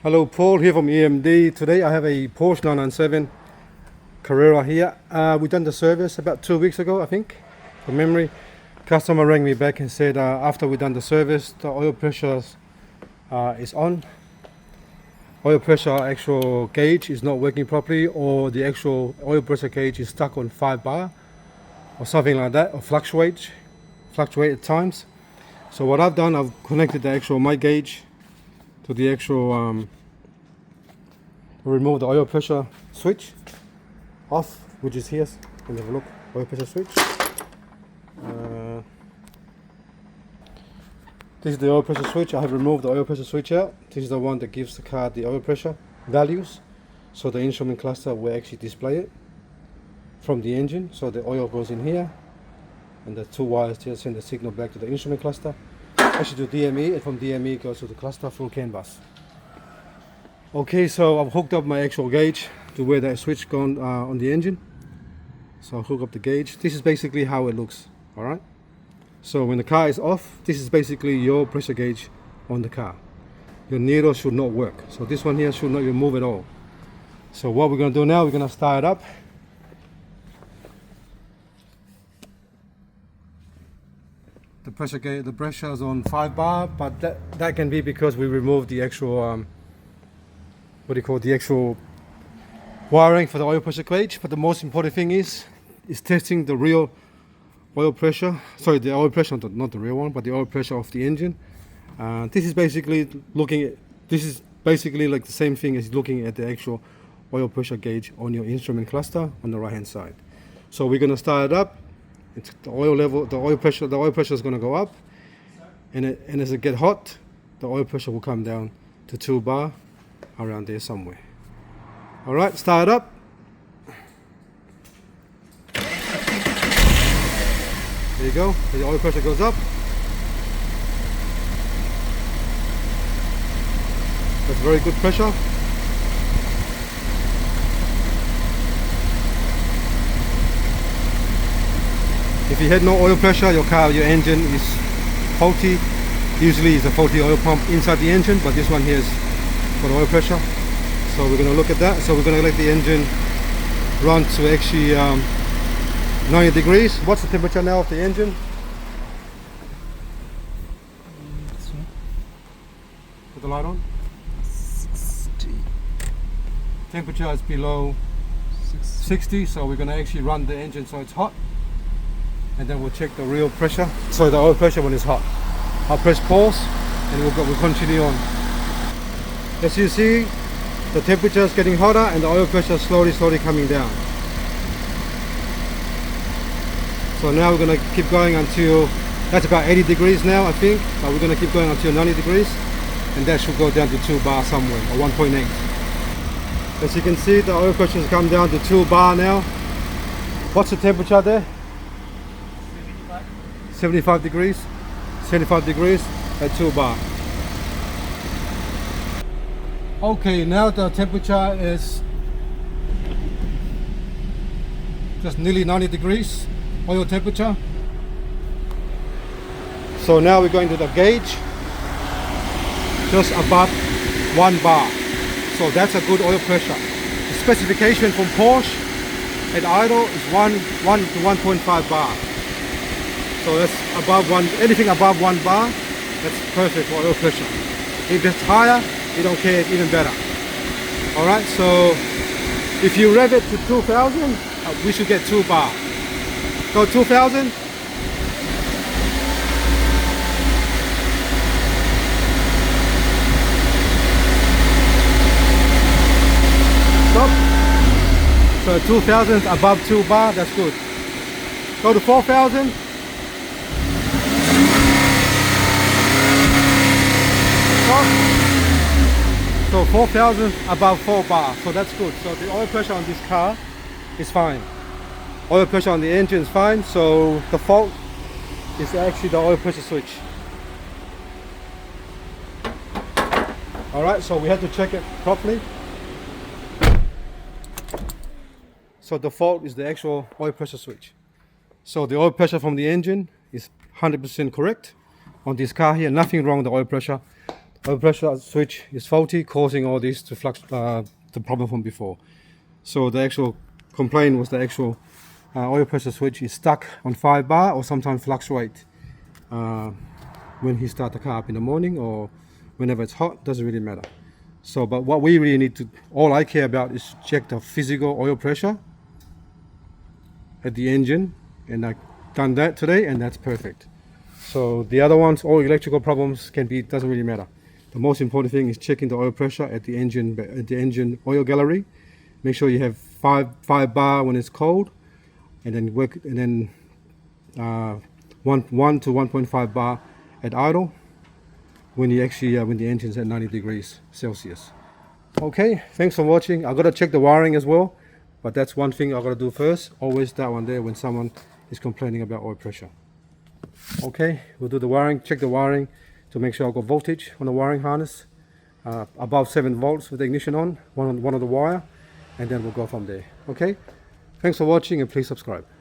Hello, Paul here from EMD. Today I have a Porsche 997 Carrera here. We done the service about 2 weeks ago, I think, from memory. Customer rang me back and said after we done the service, the oil pressure is on. Oil pressure actual gauge is not working properly, or the actual oil pressure gauge is stuck on 5 bar or something like that, or fluctuate at times. So what I've done, I've connected the actual my gauge to the actual remove the oil pressure switch off, which is here. Can you have a look? Oil pressure switch. This is the oil pressure switch. I have removed the oil pressure switch out. This is the one that gives the car the oil pressure values, so the instrument cluster will actually display it from the engine. So the oil goes in here, and the two wires just send the signal back to the instrument cluster, actually to DME, and from DME goes to the cluster through CAN bus. Okay, so I've hooked up my actual gauge to where that switch gone on the engine. So I'll hook up the gauge. This is basically how it looks. All right. So when the car is off, this is basically your pressure gauge on the car. Your needle should not work. So this one here should not even move at all. So what we're going to do now, we're going to start it up. The pressure gauge, the pressure is on 5 bar, but that can be because we removed the actual the actual wiring for the oil pressure gauge. But the most important thing is testing the real oil pressure. Sorry, the oil pressure, not the real one, but the oil pressure of the engine. This is basically like the same thing as looking at the actual oil pressure gauge on your instrument cluster on the right hand side. So we're going to start it up. It's the oil level, the oil pressure is going to go up, and as it get hot, the oil pressure will come down to 2 bar, around there somewhere. All right, start it up. There you go. The oil pressure goes up. That's very good pressure. If you had no oil pressure, your engine is faulty. Usually it's a faulty oil pump inside the engine, but this one here is for oil pressure. So we're going to look at that. So we're going to let the engine run to actually 90 degrees. What's the temperature now of the engine? Put the light on. 60. Temperature is below 60, so we're going to actually run the engine so it's hot, and then we'll check the real pressure. So the oil pressure when it's hot. I'll press pause and we'll continue on. As you see, the temperature is getting hotter and the oil pressure is slowly coming down. So now we're going to keep going until, that's about 80 degrees now I think, but we're going to keep going until 90 degrees, and that should go down to 2 bar somewhere, or 1.8. As you can see, the oil pressure has come down to 2 bar now. What's the temperature there? 75 degrees. 75 degrees at 2 bar. Okay, now the temperature is just nearly 90 degrees oil temperature. So now we're going to the gauge just above 1 bar. So that's a good oil pressure. The specification from Porsche at idle is 1 to 1.5 bar. So that's above anything above 1 bar, that's perfect for oil pressure. If it's higher, you don't care, it's even better. Alright, so if you rev it to 2000, we should get 2 bar. Go 2000. Stop. So 2000 is above 2 bar, that's good. Go to 4000. So 4000 above 4 bar, so that's good. So the oil pressure on this car is fine. Oil pressure on the engine is fine, so the fault is actually the oil pressure switch. Alright, so we had to check it properly. So the fault is the actual oil pressure switch. So the oil pressure from the engine is 100% correct. On this car here, nothing wrong with the oil pressure. oil pressure switch is faulty, causing all this to the problem from before. So the actual complaint was the actual oil pressure switch is stuck on 5 bar or sometimes fluctuate when he start the car up in the morning or whenever it's hot, doesn't really matter. So, but what we really need to, all I care about is check the physical oil pressure at the engine, and I've done that today, and that's perfect. So the other ones, all electrical problems can be, doesn't really matter. The most important thing is checking the oil pressure at the engine oil gallery. Make sure you have 5 bar when it's cold, and then 1 to 1.5 bar at idle when you actually when the engine's at 90 degrees Celsius. Okay, thanks for watching. I gotta check the wiring as well, but that's one thing I gotta do first. Always that one there when someone is complaining about oil pressure. Okay, we'll do the wiring, check the wiring to make sure I've got voltage on the wiring harness above 7 volts with the ignition on one of the wire, and then we'll go from there. Okay, thanks for watching, and please subscribe.